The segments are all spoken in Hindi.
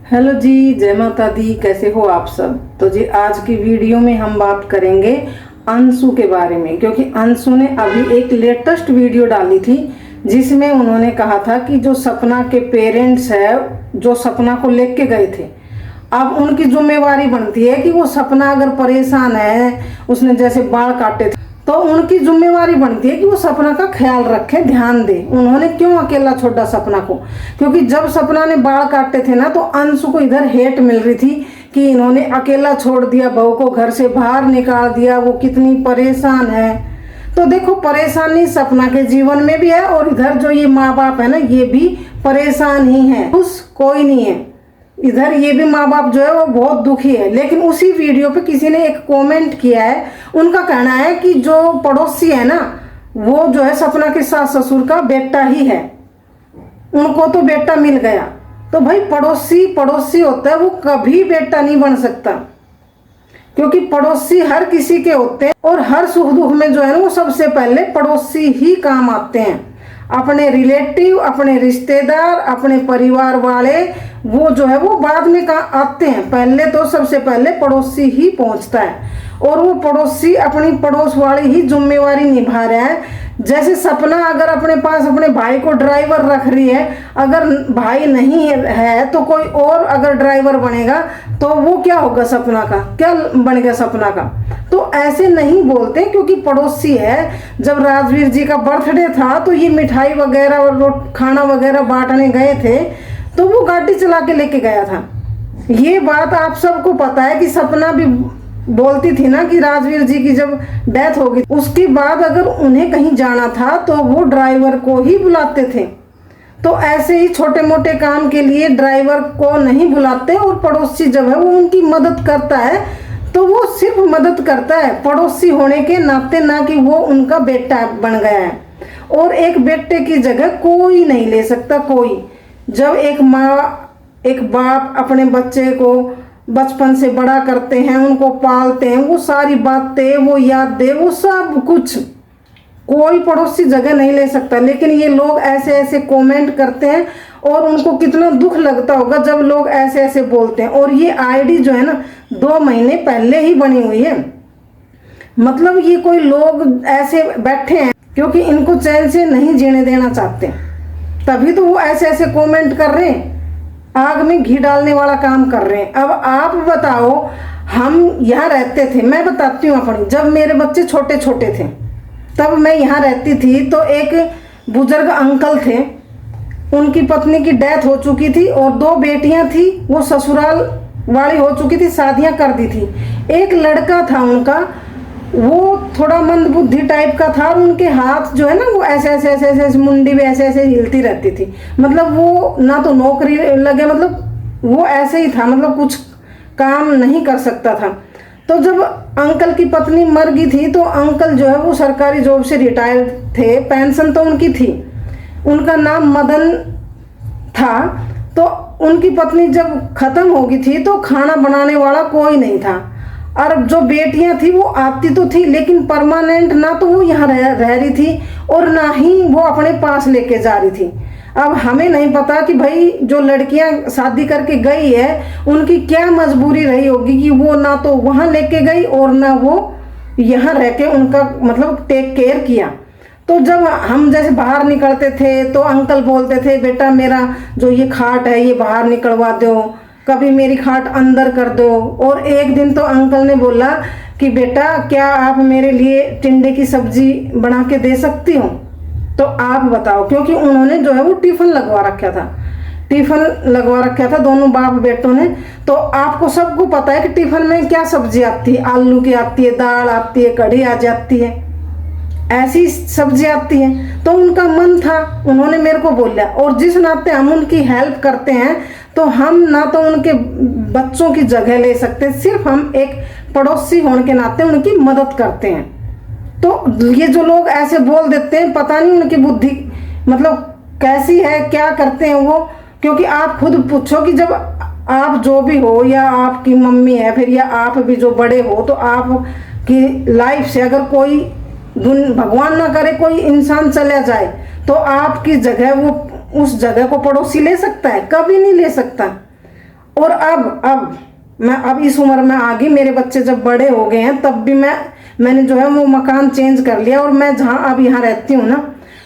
हेलो जी, जय माता दी। कैसे हो आप सब। तो जी आज की वीडियो में हम बात करेंगे अंशु के बारे में, क्योंकि अंशु ने अभी एक लेटेस्ट वीडियो डाली थी जिसमें उन्होंने कहा था कि जो सपना के पेरेंट्स है जो सपना को लेके गए थे, अब उनकी जिम्मेवारी बनती है कि वो सपना अगर परेशान है, उसने जैसे बाल काटे थे, तो उनकी जिम्मेवारी बनती है कि वो सपना का ख्याल रखें, ध्यान दें। उन्होंने क्यों अकेला छोड़ा सपना को, क्योंकि जब सपना ने बाल काटे थे ना, तो अंशु को इधर हेट मिल रही थी कि इन्होंने अकेला छोड़ दिया, बहू को घर से बाहर निकाल दिया, वो कितनी परेशान है। तो देखो, परेशानी सपना के जीवन में भी है और इधर जो ये माँ बाप है ना, ये भी परेशान ही है, खुश कोई नहीं है। इधर ये भी माँ बाप जो है वो बहुत दुखी है। लेकिन उसी वीडियो पे किसी ने एक कमेंट किया है, उनका कहना है कि जो पड़ोसी है ना, वो जो है सपना के सास ससुर का बेटा ही है, उनको तो बेटा मिल गया। तो भाई पड़ोसी पड़ोसी होता है, वो कभी बेटा नहीं बन सकता, क्योंकि पड़ोसी हर किसी के होते हैं और हर सुख दुख में जो है ना, वो सबसे पहले पड़ोसी ही काम आते हैं। अपने रिलेटिव, अपने रिश्तेदार, अपने परिवार वाले, वो जो है वो बाद में आते हैं, पहले तो सबसे पहले पड़ोसी ही पहुंचता है। और वो पड़ोसी अपनी पड़ोस वाली ही जिम्मेवारी निभा रहा है। जैसे सपना अगर अपने पास अपने भाई को ड्राइवर रख रही है, अगर भाई नहीं है तो कोई और अगर ड्राइवर बनेगा तो वो क्या होगा, सपना का क्या बनेगा सपना का। तो ऐसे नहीं बोलते, क्योंकि पड़ोसी है। जब राजवीर जी का बर्थडे था तो ये मिठाई वगैरह और खाना वगैरह बांटने गए थे, तो वो गाड़ी चला के लेके गया था। ये बात आप सबको पता है कि सपना भी बोलती थी ना कि राजवीर जी की जब डेथ हो गई, उसके बाद अगर उन्हें कहीं जाना था तो वो ड्राइवर को ही बुलाते थे। तो ऐसे ही छोटे मोटे काम के लिए ड्राइवर को नहीं बुलाते, और पड़ोसी जब है वो उनकी मदद करता है, तो वो सिर्फ मदद करता है पड़ोसी होने के नाते, ना कि वो उनका बेटा बन गया है। और एक बेटे की जगह कोई नहीं ले सकता, कोई। जब एक माँ एक बाप अपने बच्चे को बचपन से बड़ा करते हैं, उनको पालते हैं, वो सारी बातें, वो यादें, वो सब कुछ कोई पड़ोसी जगह नहीं ले सकता। लेकिन ये लोग ऐसे ऐसे कमेंट करते हैं और उनको कितना दुख लगता होगा जब लोग ऐसे ऐसे बोलते हैं। और ये आईडी जो है ना, 2 महीने पहले ही बनी हुई है। मतलब ये कोई लोग ऐसे बैठे हैं क्योंकि इनको चैन से नहीं जीने देना चाहते, तभी तो वो ऐसे ऐसे कमेंट कर रहे हैं, आग में घी डालने वाला काम कर रहे हैं। अब आप बताओ, हम यहाँ रहते थे, मैं बताती हूँ अपनी, जब मेरे बच्चे छोटे छोटे थे तब मैं यहाँ रहती थी, तो एक बुजुर्ग अंकल थे, उनकी पत्नी की डेथ हो चुकी थी और 2 बेटियां थी, वो ससुराल वाली हो चुकी थी, शादियां कर दी थी। एक लड़का था उनका, वो थोड़ा मंदबुद्धि टाइप का था, और उनके हाथ जो है ना, वो ऐसे ऐसे ऐसे ऐसे मुंडी में ऐसे ऐसे हिलती रहती थी। मतलब वो ना तो नौकरी लगे, मतलब वो ऐसे ही था, मतलब कुछ काम नहीं कर सकता था। तो जब अंकल की पत्नी मर गई थी, तो अंकल जो है वो सरकारी जॉब से रिटायर थे, पेंशन तो उनकी थी, उनका नाम मदन था। तो उनकी पत्नी जब खत्म हो गई थी तो खाना बनाने वाला कोई नहीं था, और जो बेटियां थी वो आती तो थी, लेकिन परमानेंट ना तो वो यहाँ रह रही थी और ना ही वो अपने पास लेके जा रही थी। अब हमें नहीं पता कि भाई जो लड़कियां शादी करके गई है उनकी क्या मजबूरी रही होगी कि वो ना तो वहाँ लेके गई और ना वो यहाँ रह के उनका मतलब टेक केयर किया। तो जब हम जैसे बाहर निकलते थे तो अंकल बोलते थे, बेटा मेरा जो ये खाट है ये बाहर निकलवा दो, कभी मेरी खाट अंदर कर दो। और एक दिन तो अंकल ने बोला कि बेटा क्या आप मेरे लिए टिंडे की सब्जी बना के दे सकती हो। तो आप बताओ, क्योंकि उन्होंने जो है वो टिफिन लगवा रखा था, टिफिन लगवा रखा था दोनों बाप बेटों ने। तो आपको सबको पता है कि टिफिन में क्या सब्जी आती है, आलू की आती है, दाल आती है, कढ़ी आ जाती है, ऐसी सब्जी आती है। तो उनका मन था, उन्होंने मेरे को बोला, और जिस नाते हम उनकी हेल्प करते हैं, तो हम ना तो उनके बच्चों की जगह ले सकते, सिर्फ हम एक पड़ोसी होने के नाते उनकी मदद करते हैं। तो ये जो लोग ऐसे बोल देते हैं, पता नहीं उनकी बुद्धि मतलब कैसी है, क्या करते हैं वो। क्योंकि आप खुद पूछो कि जब आप जो भी हो, या आपकी मम्मी है फिर, या आप भी जो बड़े हो, तो आपकी लाइफ से अगर कोई भगवान ना करे कोई इंसान चला जाए, तो आपकी जगह वो उस जगह को पड़ोसी ले सकता है? कभी नहीं ले सकता। और अब मैं अब इस उम्र में आ गई, मेरे बच्चे जब बड़े हो गए हैं तब भी मैंने जो है वो मकान चेंज कर लिया। और मैं जहाँ अब यहाँ रहती हूँ ना,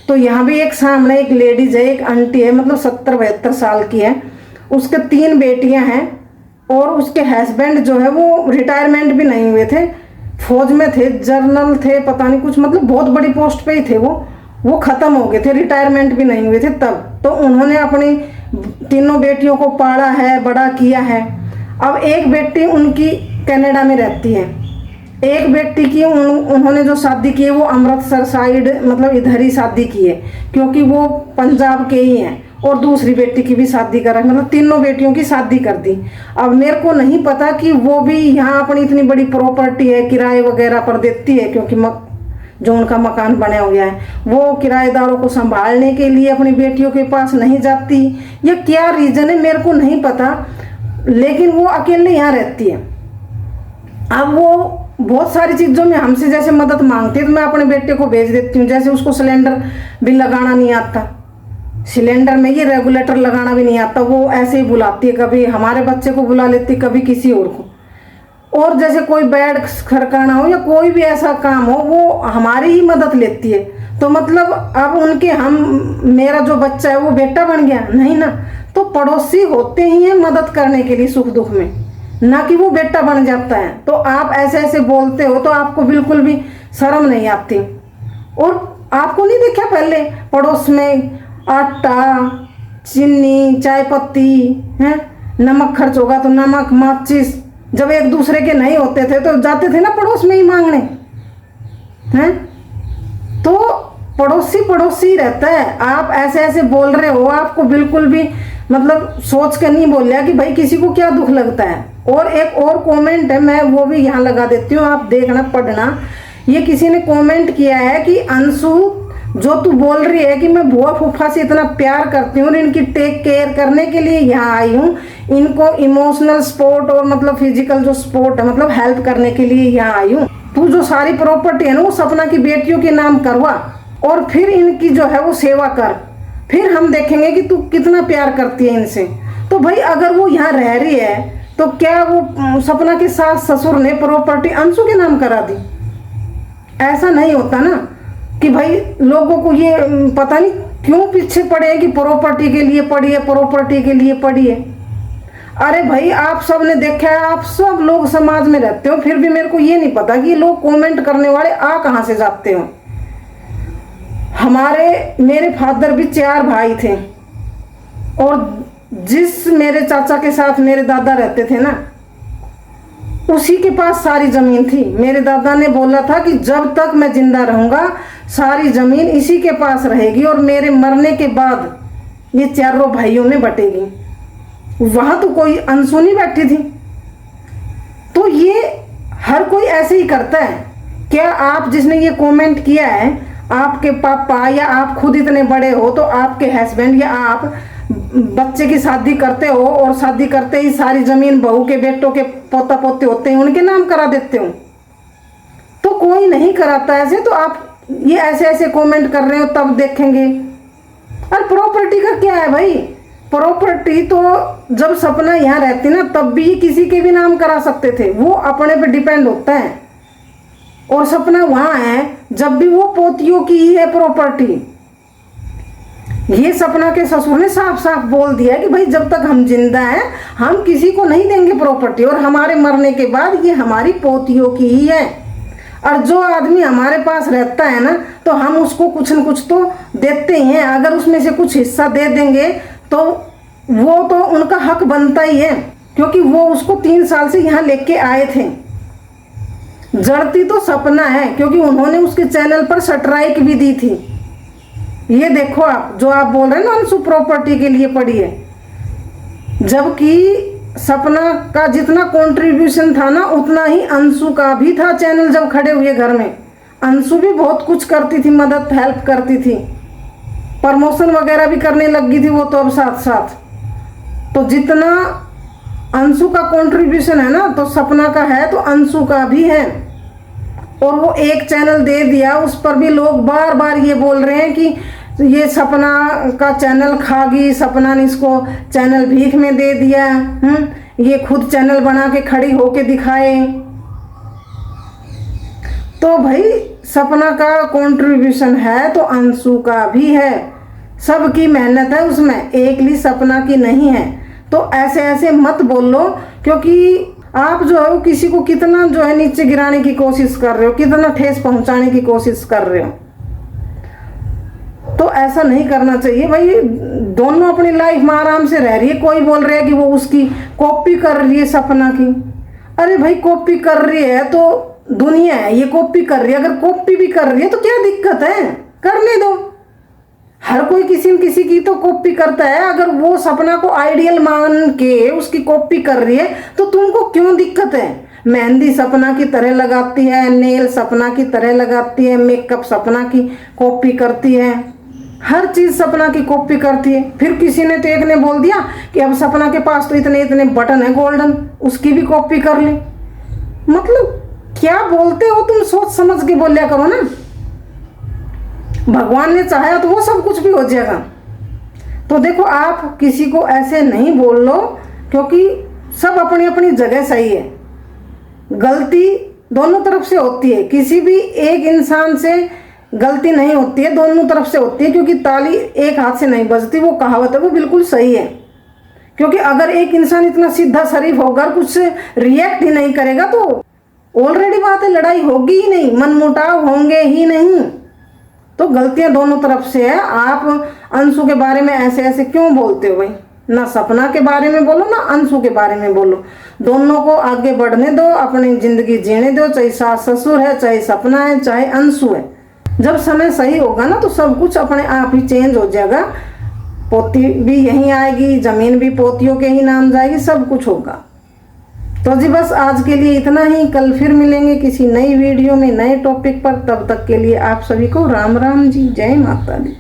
तो यहाँ भी एक सामने एक लेडीज है, एक आंटी है, मतलब 70-72 साल की है। उसके 3 बेटियां हैं और उसके हस्बैंड जो है वो रिटायरमेंट भी नहीं हुए थे, फौज में थे, जर्नल थे, पता नहीं कुछ, मतलब बहुत बड़ी पोस्ट पे ही थे वो ख़त्म हो गए थे, रिटायरमेंट भी नहीं हुए थे तब। तो उन्होंने अपनी तीनों बेटियों को पाला है, बड़ा किया है। अब एक बेटी उनकी कनाडा में रहती है, एक बेटी की उन्होंने जो शादी की है वो अमृतसर साइड, मतलब इधर ही शादी की है क्योंकि वो पंजाब के ही हैं। और दूसरी बेटी की भी शादी करा, मतलब तीनों बेटियों की शादी कर दी। अब मेरे को नहीं पता कि वो भी यहाँ अपनी इतनी बड़ी प्रॉपर्टी है किराए वगैरह पर देती है, क्योंकि जो उनका मकान बना हो गया है, वो किराएदारों को संभालने के लिए अपनी बेटियों के पास नहीं जाती, या क्या रीज़न है मेरे को नहीं पता, लेकिन वो अकेले यहाँ रहती है। अब वो बहुत सारी चीज़ों में हमसे जैसे मदद मांगती है तो मैं अपने बेटे को भेज देती हूँ। जैसे उसको सिलेंडर भी लगाना नहीं आता, सिलेंडर में ये रेगुलेटर लगाना भी नहीं आता, वो ऐसे ही बुलाती है, कभी हमारे बच्चे को बुला लेती, कभी किसी और को। और जैसे कोई बेड खड़काना हो या कोई भी ऐसा काम हो, वो हमारी ही मदद लेती है। तो मतलब अब मेरा जो बच्चा है वो बेटा बन गया नहीं ना, तो पड़ोसी होते ही हैं मदद करने के लिए सुख दुख में, ना कि वो बेटा बन जाता है। तो आप ऐसे ऐसे बोलते हो तो आपको बिल्कुल भी शर्म नहीं आती। और आपको नहीं देखा पहले पड़ोस में आटा, चीनी, चाय पत्ती है, नमक खर्च होगा तो नमक, माचिस, जब एक दूसरे के नहीं होते थे तो जाते थे ना पड़ोस में ही मांगने हैं। तो पड़ोसी रहता है। आप ऐसे ऐसे बोल रहे हो, आपको बिल्कुल भी मतलब सोच कर नहीं बोल रहा कि भाई किसी को क्या दुख लगता है। और एक और कमेंट है, मैं वो भी यहाँ लगा देती हूँ, आप देखना पढ़ना। ये किसी ने कमेंट किया है कि अंशु, जो तू बोल रही है कि मैं बुआ फूफा से इतना प्यार करती हूँ और इनकी टेक केयर करने के लिए यहाँ आई हूँ, इनको इमोशनल सपोर्ट और मतलब फिजिकल जो सपोर्ट है, मतलब हेल्प करने के लिए यहाँ आई हूँ। तू जो सारी प्रॉपर्टी है ना वो सपना की बेटियों के नाम करवा और फिर इनकी जो है वो सेवा कर, फिर हम देखेंगे कि तू कितना प्यार करती है इनसे। तो भाई अगर वो यहाँ रह रही है तो क्या वो सपना के सास ससुर ने प्रॉपर्टी अंशु के नाम करा दी? ऐसा नहीं होता ना कि भाई लोगों को ये पता नहीं क्यों पीछे पड़े हैं कि प्रॉपर्टी के लिए पड़ी है, प्रॉपर्टी के लिए पड़ी है। अरे भाई आप सब ने देखा है, आप सब लोग समाज में रहते हो, फिर भी मेरे को ये नहीं पता कि लोग कमेंट करने वाले आ कहाँ से जाते हो। मेरे फादर भी 4 भाई थे और जिस मेरे चाचा के साथ मेरे दादा रहते थे ना, उसी के पास सारी जमीन थी। मेरे दादा ने बोला था कि जब तक मैं जिंदा रहूंगा सारी जमीन इसी के पास रहेगी और मेरे मरने के बाद ये 4 भाइयों में बटेगी। वहां तो कोई अंशु नहीं बैठी थी। तो ये हर कोई ऐसे ही करता है। क्या आप जिसने ये कमेंट किया है, आपके पापा या आप खुद इतने बड़े हो तो आपके हस्बैंड या आप बच्चे की शादी करते हो और शादी करते ही सारी जमीन बहू के बेटों के पोता पोते होते हैं उनके नाम करा देते हो? तो कोई नहीं कराता ऐसे। तो आप ये ऐसे ऐसे कमेंट कर रहे हो तब देखेंगे। और प्रॉपर्टी का क्या है भाई? प्रॉपर्टी तो जब सपना यहाँ रहती ना तब भी किसी के भी नाम करा सकते थे, वो अपने पे डिपेंड होता है। और सपना वहां है जब भी वो पोतियों की ही है प्रॉपर्टी। ये सपना के ससुर ने साफ साफ बोल दिया है कि भाई जब तक हम जिंदा हैं हम किसी को नहीं देंगे प्रॉपर्टी, और हमारे मरने के बाद ये हमारी पोतियों की ही है। और जो आदमी हमारे पास रहता है ना तो हम उसको कुछ न कुछ तो देते ही हैं। अगर उसमें से कुछ हिस्सा दे देंगे तो वो तो उनका हक बनता ही है, क्योंकि वो उसको 3 साल से यहाँ लेके आए थे। जड़ती तो सपना है क्योंकि उन्होंने उसके चैनल पर स्ट्राइक भी दी थी। ये देखो आप जो आप बोल रहे हैं ना अंशु प्रॉपर्टी के लिए पड़ी है, जबकि सपना का जितना कंट्रीब्यूशन था ना उतना ही अंशु का भी था। चैनल जब खड़े हुए घर में अंशु भी बहुत कुछ करती थी, मदद हेल्प करती थी, प्रमोशन वगैरह भी करने लगी थी वो तो अब साथ साथ। तो जितना अंशु का कंट्रीब्यूशन है ना तो सपना का है तो अंशु का भी है। और वो एक चैनल दे दिया, उस पर भी लोग बार बार ये बोल रहे हैं कि तो ये सपना का चैनल खा गई, सपना ने इसको चैनल भीख में दे दिया। ये खुद चैनल बना के खड़ी होके दिखाए। तो भाई सपना का कंट्रीब्यूशन है तो अंशु का भी है, सबकी मेहनत है उसमें, एकली सपना की नहीं है। तो ऐसे ऐसे मत बोलो, क्योंकि आप जो है वो किसी को कितना जो है नीचे गिराने की कोशिश कर रहे हो, कितना ठेस पहुंचाने की कोशिश कर रहे हो। तो ऐसा नहीं करना चाहिए भाई। दोनों अपनी लाइफ में आराम से रह रही है। कोई बोल रहा है कि वो उसकी कॉपी कर रही है सपना की। अरे भाई कॉपी कर रही है तो दुनिया है, ये कॉपी कर रही है। अगर कॉपी भी कर रही है तो क्या दिक्कत है, करने दो। हर कोई किसी न किसी की तो कॉपी करता है। अगर वो सपना को आइडियल मान के उसकी कॉपी कर रही है तो तुमको क्यों दिक्कत है। मेहंदी सपना की तरह लगाती है, नेल सपना की तरह लगाती है, मेकअप सपना की कॉपी करती है, हर चीज सपना की कॉपी करती है। फिर किसी ने तो एक ने बोल दिया कि अब सपना के पास तो इतने इतने बटन है गोल्डन, उसकी भी कॉपी कर ले। मतलब क्या बोलते हो तुम, सोच समझ के बोलिया करो ना। भगवान ने चाहा तो वो सब कुछ भी हो जाएगा। तो देखो आप किसी को ऐसे नहीं बोल लो, क्योंकि सब अपनी अपनी जगह सही है। गलती दोनों तरफ से होती है, किसी भी एक इंसान से गलती नहीं होती है, दोनों तरफ से होती है। क्योंकि ताली एक हाथ से नहीं बजती, वो कहावत है, वो बिल्कुल सही है। क्योंकि अगर एक इंसान इतना सीधा शरीफ होगा, कुछ रिएक्ट ही नहीं करेगा, तो ऑलरेडी बात है, लड़ाई होगी ही नहीं, मनमुटाव होंगे ही नहीं। तो गलतियां दोनों तरफ से है। आप अंशु के बारे में ऐसे ऐसे क्यों बोलते हो भाई। ना सपना के बारे में बोलो ना अंशु के बारे में बोलो। दोनों को आगे बढ़ने दो, अपनी जिंदगी जीने दो। चाहे सास ससुर है, चाहे सपना है, चाहे अंशु है। जब समय सही होगा ना तो सब कुछ अपने आप ही चेंज हो जाएगा। पोती भी यहीं आएगी, जमीन भी पोतियों के ही नाम जाएगी, सब कुछ होगा। तो जी बस आज के लिए इतना ही। कल फिर मिलेंगे किसी नई वीडियो में, नए टॉपिक पर। तब तक के लिए आप सभी को राम राम जी, जय माता दी।